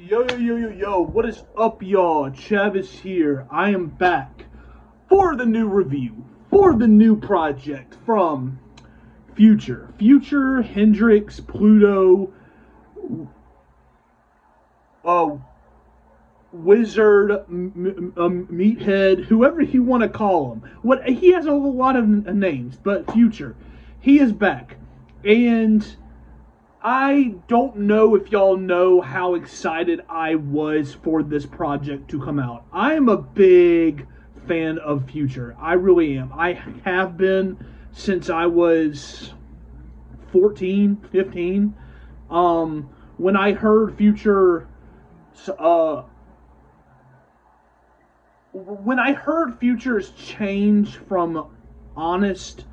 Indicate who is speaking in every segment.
Speaker 1: Yo, what is up, y'all? Chavis here. I am back for the new review, for the new project from Future, Hendrix, Pluto, uh, Wizard, Meathead, whoever you want to call him. What he has a lot of names, but Future, he is back, and I don't know if y'all know how excited I was for this project to come out. I am a big fan of Future. I really am. I have been since I was 14, 15. When I heard uh, when I heard Future's change from honest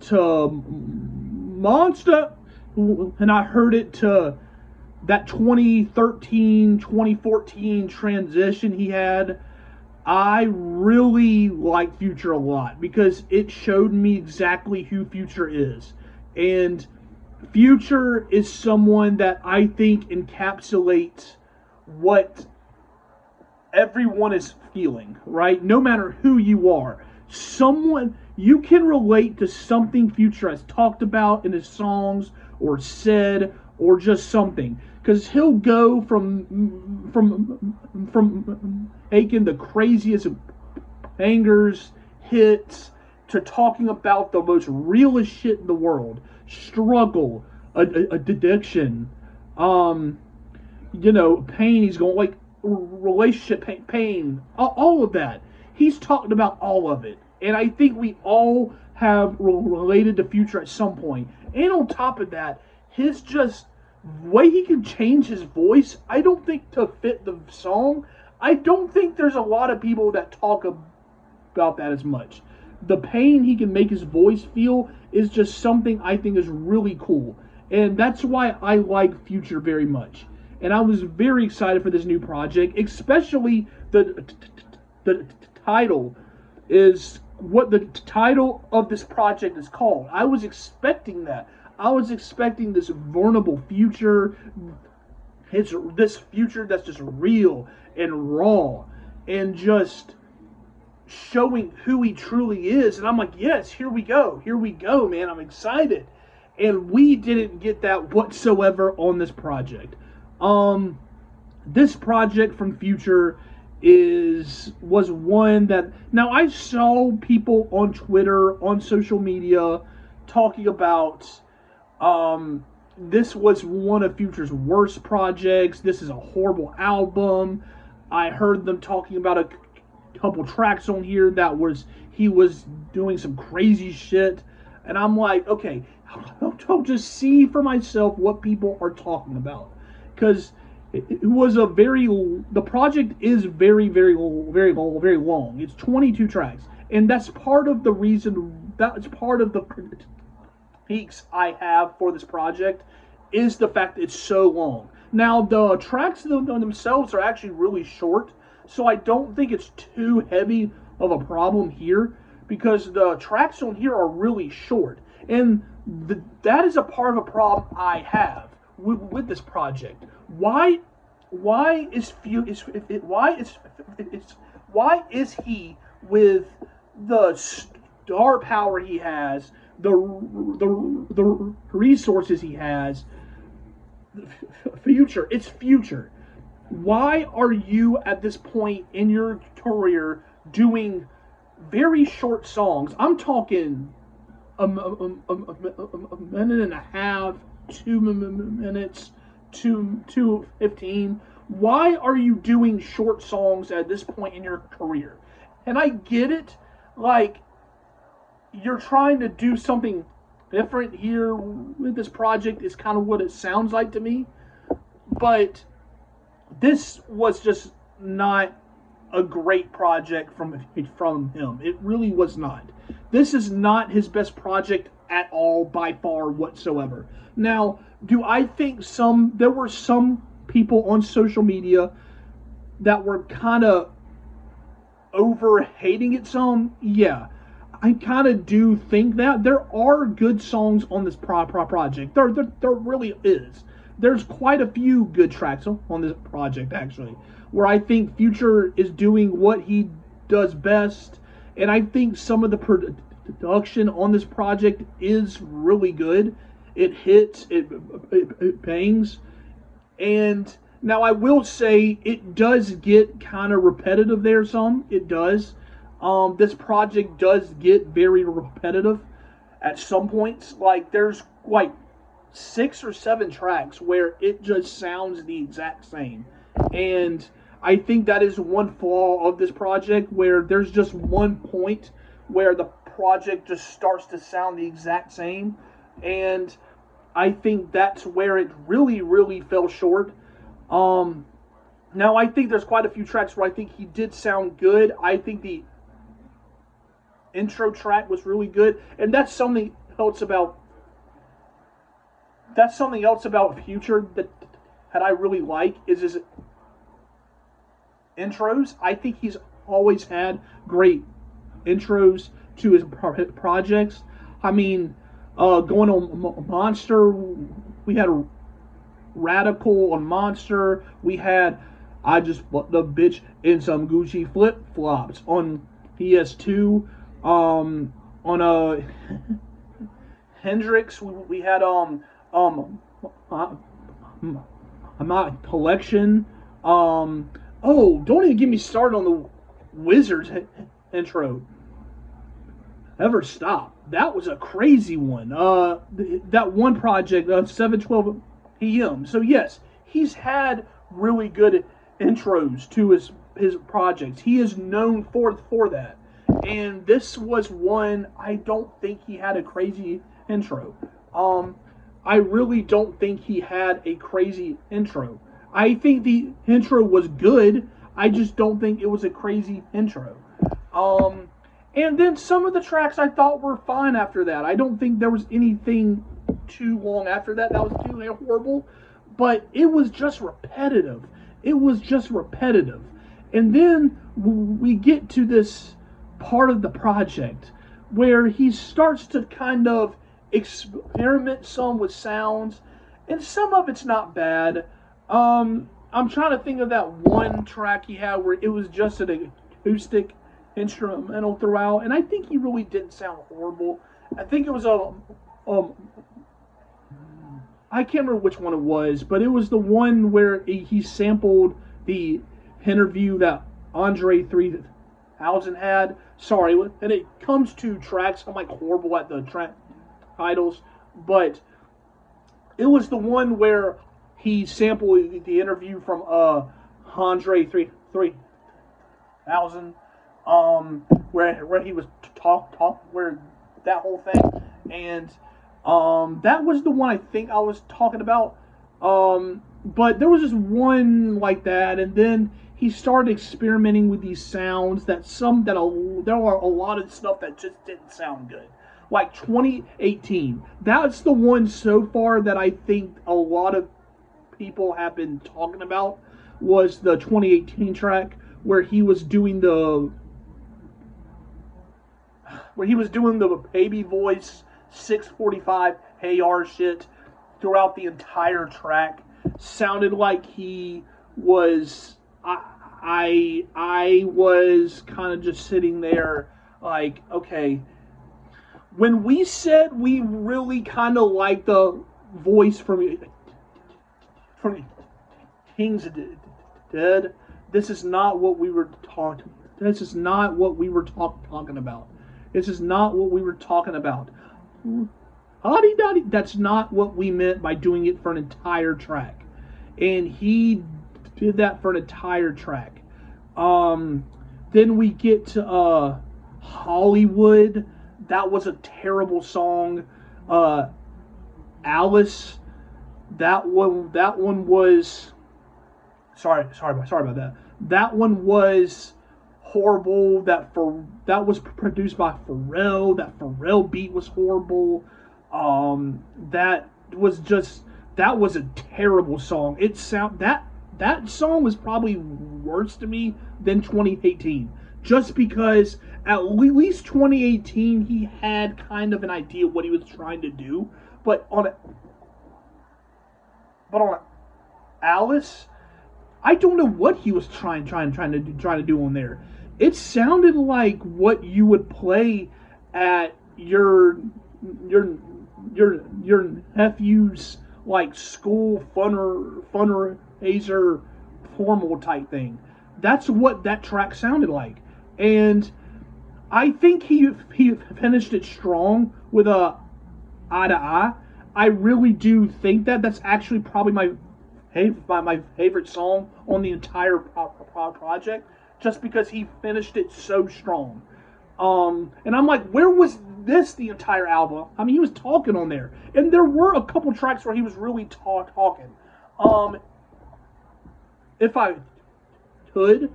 Speaker 1: to monster, and I heard it to that 2013, 2014 transition he had, I really like Future a lot because it showed me exactly who Future is. And Future is someone that I think encapsulates what everyone is feeling, right? No matter who you are, someone you can relate to something Future has talked about in his songs or said or just something, because he'll go from making the craziest bangers, hits, to talking about the most realest shit in the world, struggle, addiction, pain. He's going like relationship pain, all of that. He's talking about all of it, and I think we all have related to Future at some point. And on top of that, his just way he can change his voice, I don't think to fit the song. I don't think there's a lot of people that talk about that as much. The pain he can make his voice feel is just something I think is really cool, and that's why I like Future very much. And I was very excited for this new project, especially the title is what the title of this project is called. I was expecting that. I was expecting this vulnerable Future. It's this Future that's just real and raw and just showing who he truly is. And I'm like, yes, here we go, man. I'm excited. And we didn't get that whatsoever on this project. This project from Future was one that, now I saw people on Twitter, on social media, talking about this was one of Future's worst projects. This is a horrible album. I heard them talking about a couple tracks on here that he was doing some crazy shit, and I'm like, okay, I'll just see for myself what people are talking about, because it was the project is very long. It's 22 tracks, and that's part of the reason, that's part of the critiques I have for this project, is the fact that it's so long. Now the tracks themselves are actually really short, so I don't think it's too heavy of a problem here, because the tracks on here are really short, and that is a part of a problem I have with this project. Why is he, with the star power he has, the resources he has, Future? It's Future. Why are you at this point in your career doing very short songs? I'm talking a minute and a half, 2 minutes, 2:15. Why are you doing short songs at this point in your career? And I get it, like, you're trying to do something different here with this project, is kind of what it sounds like to me, but this was just not a great project from him. It really was not. This is not his best project at all, by far whatsoever. Now, do I think there were some people on social media that were kind of over hating it some? Yeah, I kind of do think that there are good songs on this project. There really is. there's quite a few good tracks on this project actually, where I think Future is doing what he does best, and I think some of the production on this project is really good. It hits, it bangs, and now I will say it does get kind of repetitive there. Some it does. This project does get very repetitive at some points. Like there's like 6 or 7 tracks where it just sounds the exact same, and I think that is one flaw of this project, where there's just one point where the project just starts to sound the exact same, and I think that's where it really, really fell short. Um, Now I think there's quite a few tracks where I think he did sound good. I think the intro track was really good, and that's something else about Future that I really like is his intros. I think he's always had great intros to his projects. I mean, going on Monster, we had Radical on Monster. We had I Just Bought the Bitch in Some Gucci Flip Flops on PS2. On a Hendrix, we had my collection. Oh, don't even get me started on the Wizards intro. Ever stop? That was a crazy one. That one project, 7:12 p.m. So yes, he's had really good intros to his projects. He is known for that. And this was one I don't think he had a crazy intro. I really don't think he had a crazy intro. I think the intro was good. I just don't think it was a crazy intro. And then some of the tracks I thought were fine after that. I don't think there was anything too long after that was too horrible. But it was just repetitive. It was just repetitive. And then we get to this part of the project where he starts to kind of experiment some with sounds, and some of it's not bad. I'm trying to think of that one track he had where it was just an acoustic instrumental throughout, and I think he really didn't sound horrible. I think it was I can't remember which one it was, but it was the one where he sampled the interview that Andre 3000 had. Sorry, and it comes to tracks. I'm like horrible at the track titles, but it was the one where he sampled the interview from Andre 3000, where he was talk where that whole thing, and that was the one I think I was talking about. But there was just one like that, and then he started experimenting with these sounds there are a lot of stuff that just didn't sound good. Like 2018, that's the one so far that I think a lot of people have been talking about, was the 2018 track where he was doing the baby voice 645 hey R shit throughout the entire track. Sounded like he was I was kind of just sitting there like, okay, when we said we really kind of like the voice from King's Dead, this is not what we were talking. This is not what we were talking about. This is not what we were talking about. That's not what we meant by doing it for an entire track. And he did that for an entire track. Then we get to Hollywood. That was a terrible song. Alice. That one was. Sorry about that. That one was horrible. That was produced by Pharrell. That Pharrell beat was horrible. That was a terrible song. That song was probably worse to me than 2018, just because at least 2018 he had kind of an idea what he was trying to do, but But on Alice, I don't know what he was trying to do on there. It sounded like what you would play at your your nephew's like school fundraiser formal type thing. That's what that track sounded like, and I think he finished it strong with a eye to eye. I really do think that that's actually probably my favorite song on the entire project, just because he finished it so strong. And I'm like, where was this the entire album? I mean, he was talking on there, and there were a couple tracks where he was really talking. If I could,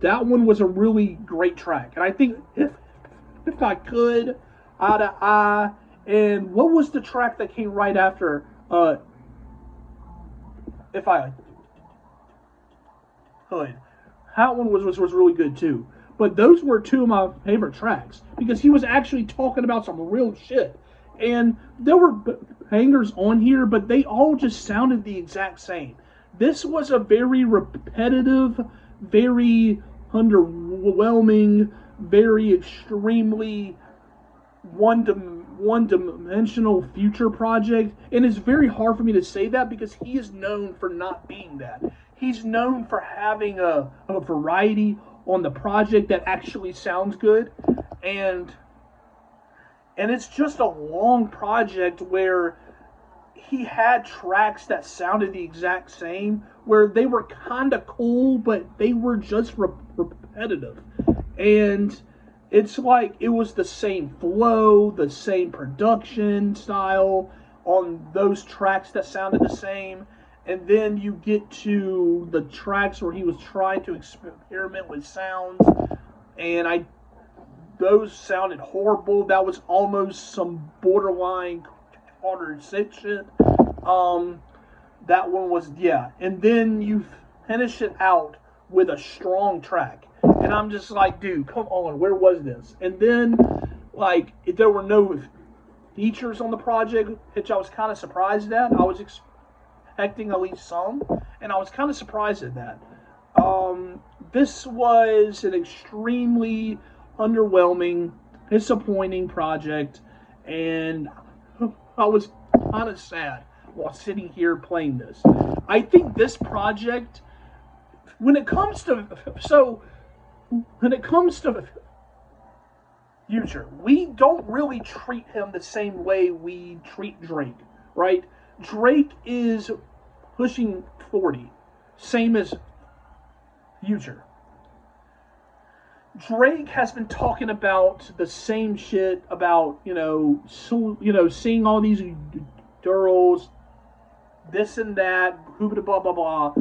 Speaker 1: that one was a really great track, and I think if I could, eye to eye, and what was the track that came right after? If I could, that one was really good too. But those were two of my favorite tracks because he was actually talking about some real shit. And there were bangers on here, but they all just sounded the exact same. This was a very repetitive, very underwhelming, very extremely one-dimensional Future project. And it's very hard for me to say that because he is known for not being that. He's known for having a variety on the project that actually sounds good, and it's just a long project where he had tracks that sounded the exact same, where they were kind of cool, but they were just repetitive, and it's like it was the same flow, the same production style on those tracks that sounded the same. And then you get to the tracks where he was trying to experiment with sounds, and those sounded horrible. That was almost some borderline Carter 6 shit. That one was, yeah. And then you finish it out with a strong track. And I'm just like, dude, come on, where was this? And then, like, there were no features on the project, which I was kind of surprised at. I was expecting at least some, and I was kind of surprised at that. This was an extremely underwhelming, disappointing project, and I was kind of sad while sitting here playing this. I think this project, when it comes to Future, we don't really treat him the same way we treat Drake, right? Drake is pushing 40, same as Future. Drake has been talking about the same shit about, seeing all these girls, this and that, blah blah blah blah,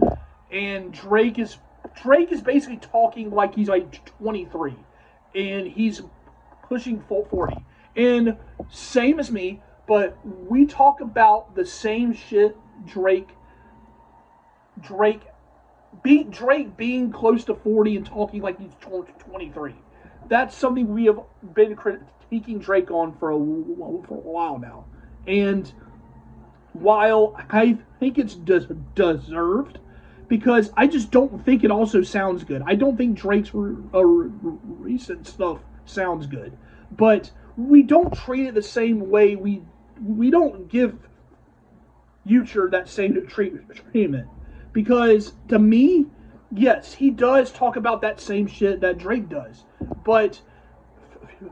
Speaker 1: and Drake is basically talking like he's like 23, and he's pushing 40, and same as me. But we talk about the same shit. Drake being close to 40 and talking like he's 23. That's something we have been critiquing Drake on for a while now. And while I think it's deserved, because I just don't think it also sounds good. I don't think Drake's recent stuff sounds good. But we don't treat it the same way we don't give Future that same treatment. Because to me, yes, he does talk about that same shit that Drake does. But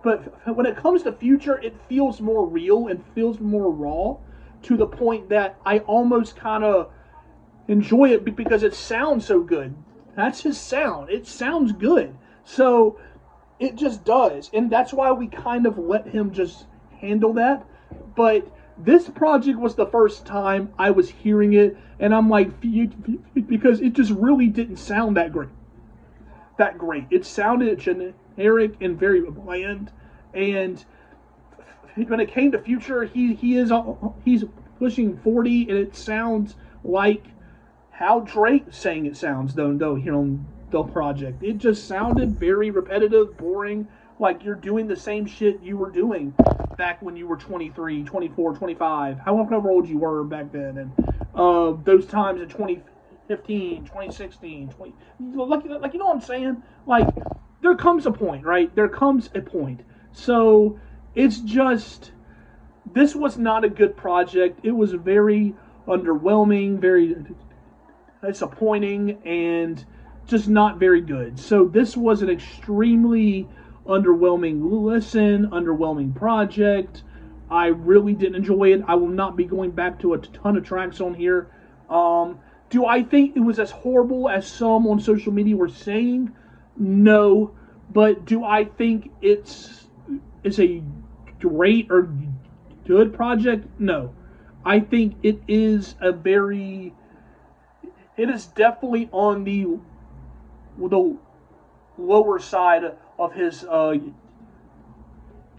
Speaker 1: when it comes to Future, it feels more real and feels more raw, to the point that I almost kind of enjoy it because it sounds so good. That's his sound. It sounds good. So it just does. And that's why we kind of let him just handle that. But this project was the first time I was hearing it, and I'm like, because it just really didn't sound that great. It sounded generic and very bland. And when it came to Future, he's pushing 40, and it sounds like how Drake saying it sounds, though here on the project. It just sounded very repetitive, boring, like you're doing the same shit you were doing back when you were 23, 24, 25, however old you were back then, and those times in 2015, 2016, 20, like you know what I'm saying? Like, there comes a point, right? There comes a point. So it's just, this was not a good project. It was very underwhelming, very disappointing, and just not very good. So this was an extremely underwhelming listen, underwhelming project. I really didn't enjoy it. I will not be going back to a ton of tracks on here. Do I think it was as horrible as some on social media were saying? No. But do I think it's a great or good project? No. I think it is definitely on the lower side of his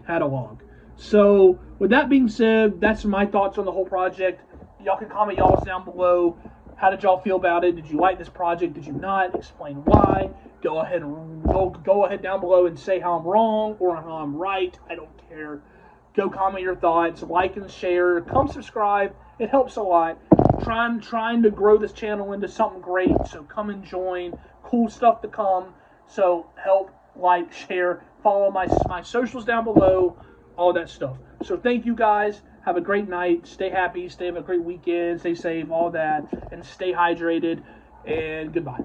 Speaker 1: catalog. So, with that being said, that's my thoughts on the whole project. Y'all can comment y'all's down below. How did y'all feel about it? Did you like this project? Did you not? Explain why. Go ahead down below and say how I'm wrong or how I'm right. I don't care. Go comment your thoughts, like and share. Come subscribe. It helps a lot. Trying to grow this channel into something great. So come and join. Cool stuff to come. So help, like, share, follow my socials down below, all that stuff. So thank you guys. Have a great night. Stay happy. Have a great weekend. Stay safe. All that. And stay hydrated. And goodbye.